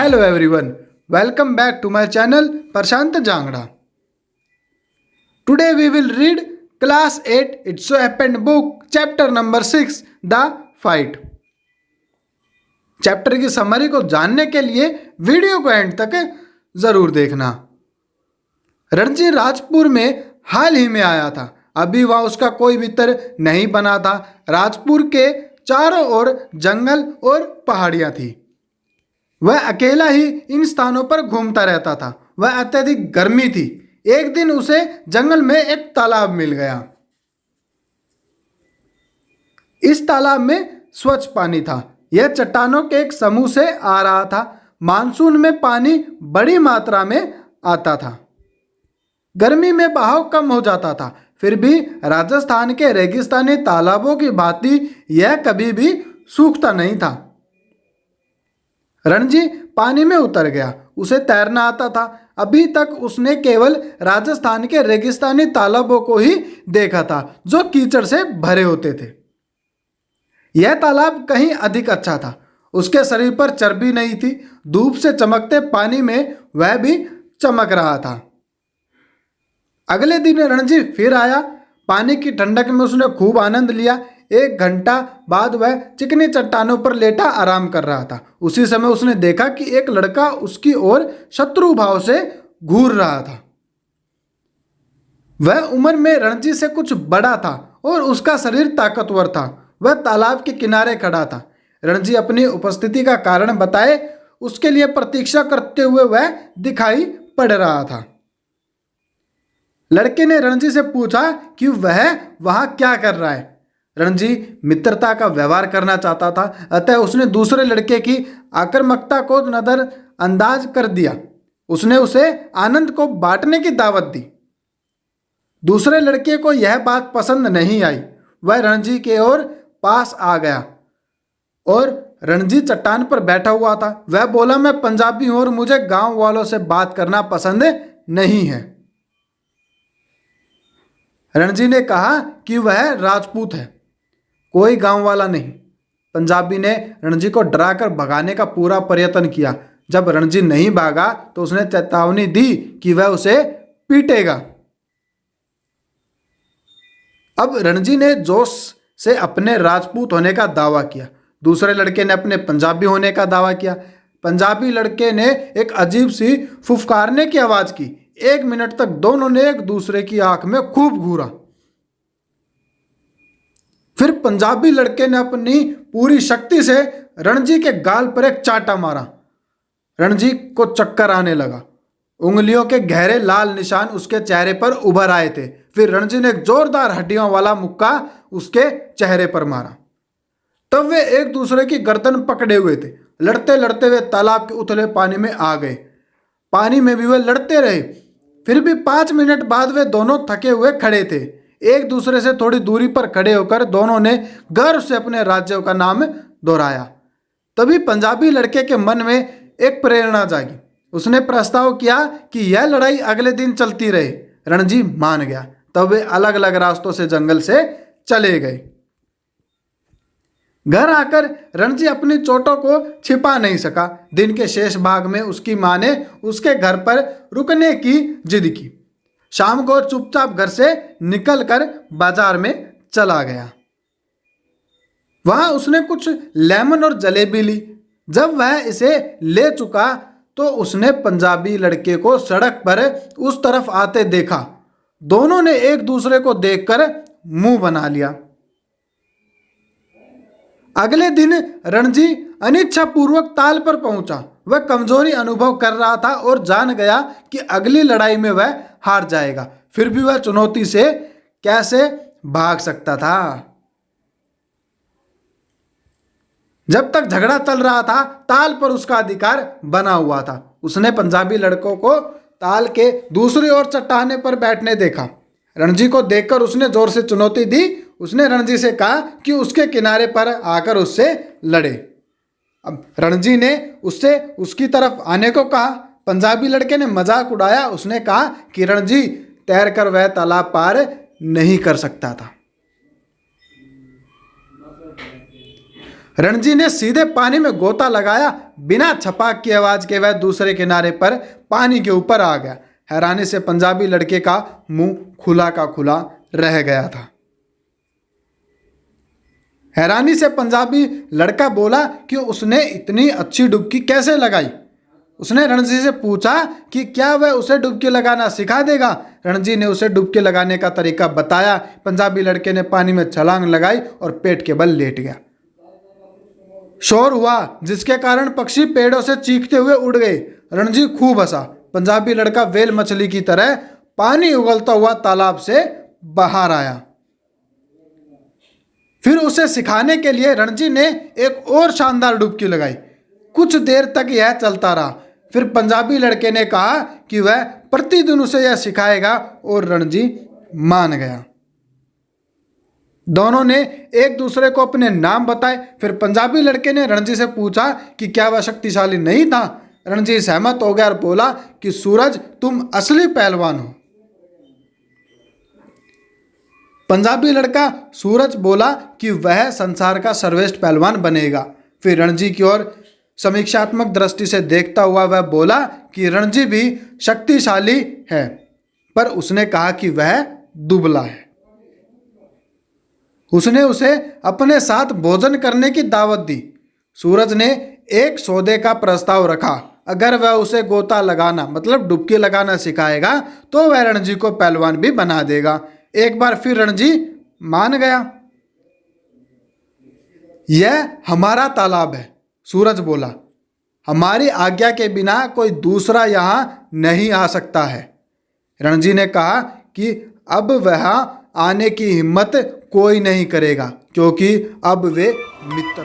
Hello everyone, welcome back to my channel Prashant Jangda. Today we will read Class 8 It So Happened book chapter number 6 The Fight. Chapter की summary को जानने के लिए video को and तक जरूर देखना। रणजी राजपुर में हाल ही में आया था। अभी वह उसका कोई मित्र नहीं बना था। राजपुर के चारों ओर जंगल और पहाड़ियां थी। वह अकेला ही इन स्थानों पर घूमता रहता था। वह अत्यधिक गर्मी थी। एक दिन उसे जंगल में एक तालाब मिल गया। इस तालाब में स्वच्छ पानी था। यह चट्टानों के एक समूह से आ रहा था। मानसून में पानी बड़ी मात्रा में आता था। गर्मी में बहाव कम हो जाता था। फिर भी राजस्थान के रेगिस्तानी तालाबों की भांति यह कभी भी सूखता नहीं था। रणजी पानी में उतर गया। उसे तैरना आता था। अभी तक उसने केवल राजस्थान के रेगिस्तानी तालाबों को ही देखा था जो कीचड़ से भरे होते थे। यह तालाब कहीं अधिक अच्छा था। उसके शरीर पर चर्बी नहीं थी। धूप से चमकते पानी में वह भी चमक रहा था। अगले दिन रणजी फिर आया। पानी की ठंडक में उसने खूब आनंद लिया। 1 घंटा बाद वह चिकनी चट्टानों पर लेटा आराम कर रहा था। उसी समय उसने देखा कि एक लड़का उसकी ओर शत्रु भाव से घूर रहा था। वह उम्र में रणजी से कुछ बड़ा था और उसका शरीर ताकतवर था। वह तालाब के किनारे खड़ा था। रणजी अपनी उपस्थिति का कारण बताए उसके लिए प्रतीक्षा करते हुए वह दिखाई पड़ रहा था। लड़के ने रणजी से पूछा कि वह वहां क्या कर रहा है। रणजी मित्रता का व्यवहार करना चाहता था, अतः उसने दूसरे लड़के की आक्रामकता को नजरअंदाज कर दिया। उसने उसे आनंद को बांटने की दावत दी। दूसरे लड़के को यह बात पसंद नहीं आई। वह रणजी के ओर पास आ गया और रणजी चट्टान पर बैठा हुआ था। वह बोला, मैं पंजाबी हूं और मुझे गांव वालों से बात करना पसंद नहीं है। रणजी ने कहा कि वह राजपूत है, कोई गांव वाला नहीं। पंजाबी ने रणजी को डराकर भगाने का पूरा प्रयत्न किया। जब रणजी नहीं भागा तो उसने चेतावनी दी कि वह उसे पीटेगा। अब रणजी ने जोश से अपने राजपूत होने का दावा किया। दूसरे लड़के ने अपने पंजाबी होने का दावा किया। पंजाबी लड़के ने एक अजीब सी फुफकारने की आवाज की। 1 मिनट तक दोनों ने एक दूसरे की आंख में खूब घूरा। फिर पंजाबी लड़के ने अपनी पूरी शक्ति से रणजी के गाल पर एक चाटा मारा। रणजी को चक्कर आने लगा। उंगलियों के गहरे लाल निशान उसके चेहरे पर उभर आए थे। फिर रणजी ने एक जोरदार हड्डियों वाला मुक्का उसके चेहरे पर मारा। तब वे एक दूसरे की गर्दन पकड़े हुए थे। लड़ते लड़ते वे तालाब के उथले पानी में आ गए। पानी में भी वे लड़ते रहे। फिर भी 5 मिनट बाद वे दोनों थके हुए खड़े थे। एक दूसरे से थोड़ी दूरी पर खड़े होकर दोनों ने गर्व से अपने राज्यों का नाम दोहराया। तभी पंजाबी लड़के के मन में एक प्रेरणा जागी। उसने प्रस्ताव किया कि यह लड़ाई अगले दिन चलती रहे। रणजी मान गया। तब वे अलग अलग रास्तों से जंगल से चले गए। घर आकर रणजी अपनी चोटों को छिपा नहीं सका। दिन के शेष भाग में उसकी मां ने उसके घर पर रुकने की जिद की। शाम को चुपचाप घर से निकलकर बाजार में चला गया। वहां उसने कुछ लेमन और जलेबी ली। जब वह इसे ले चुका तो उसने पंजाबी लड़के को सड़क पर उस तरफ आते देखा। दोनों ने एक दूसरे को देखकर मुंह बना लिया। अगले दिन रणजी अनिच्छापूर्वक ताल पर पहुंचा। वह कमजोरी अनुभव कर रहा था और जान गया कि अगली लड़ाई में वह हार जाएगा। फिर भी वह चुनौती से कैसे भाग सकता था। जब तक झगड़ा चल रहा था ताल पर उसका अधिकार बना हुआ था। उसने पंजाबी लड़कों को ताल के दूसरी ओर चट्टाने पर बैठने देखा। रणजी को देखकर उसने जोर से चुनौती दी। उसने रणजी से कहा कि उसके किनारे पर आकर उससे लड़े। अब रणजी ने उससे उसकी तरफ आने को कहा। पंजाबी लड़के ने मजाक उड़ाया। उसने कहा कि रणजी तैरकर वह तालाब पार नहीं कर सकता था। रणजी ने सीधे पानी में गोता लगाया। बिना छपाक की आवाज के वह दूसरे किनारे पर पानी के ऊपर आ गया। हैरानी से पंजाबी लड़के का मुंह खुला का खुला रह गया था। हैरानी से पंजाबी लड़का बोला कि उसने इतनी अच्छी डुबकी कैसे लगाई। उसने रणजी से पूछा कि क्या वह उसे डुबकी लगाना सिखा देगा। रणजी ने उसे डुबकी लगाने का तरीका बताया। पंजाबी लड़के ने पानी में छलांग लगाई और पेट के बल लेट गया। शोर हुआ जिसके कारण पक्षी पेड़ों से चीखते हुए उड़ गए। रणजी खूब हंसा। पंजाबी लड़का वेल मछली की तरह पानी उगलता हुआ तालाब से बाहर आया। फिर उसे सिखाने के लिए रणजी ने एक और शानदार डुबकी लगाई। कुछ देर तक यह चलता रहा। फिर पंजाबी लड़के ने कहा कि वह प्रतिदिन उसे यह सिखाएगा और रणजी मान गया। दोनों ने एक दूसरे को अपने नाम बताए। फिर पंजाबी लड़के ने रणजी से पूछा कि क्या वह शक्तिशाली नहीं था। रणजी सहमत हो गया और बोला कि सूरज तुम असली पहलवान हो। पंजाबी लड़का सूरज बोला कि वह संसार का सर्वश्रेष्ठ पहलवान बनेगा। फिर रणजी की ओर समीक्षात्मक दृष्टि से देखता हुआ वह बोला कि रणजी भी शक्तिशाली है, पर उसने कहा कि वह दुबला है। उसने उसे अपने साथ भोजन करने की दावत दी। सूरज ने एक सौदे का प्रस्ताव रखा। अगर वह उसे गोता लगाना मतलब डुबकी लगाना सिखाएगा तो वह रणजी को पहलवान भी बना देगा। एक बार फिर रणजी मान गया। यह हमारा तालाब है, सूरज बोला। हमारी आज्ञा के बिना कोई दूसरा यहाँ नहीं आ सकता है। रणजी ने कहा कि अब वह आने की हिम्मत कोई नहीं करेगा क्योंकि अब वे मित्र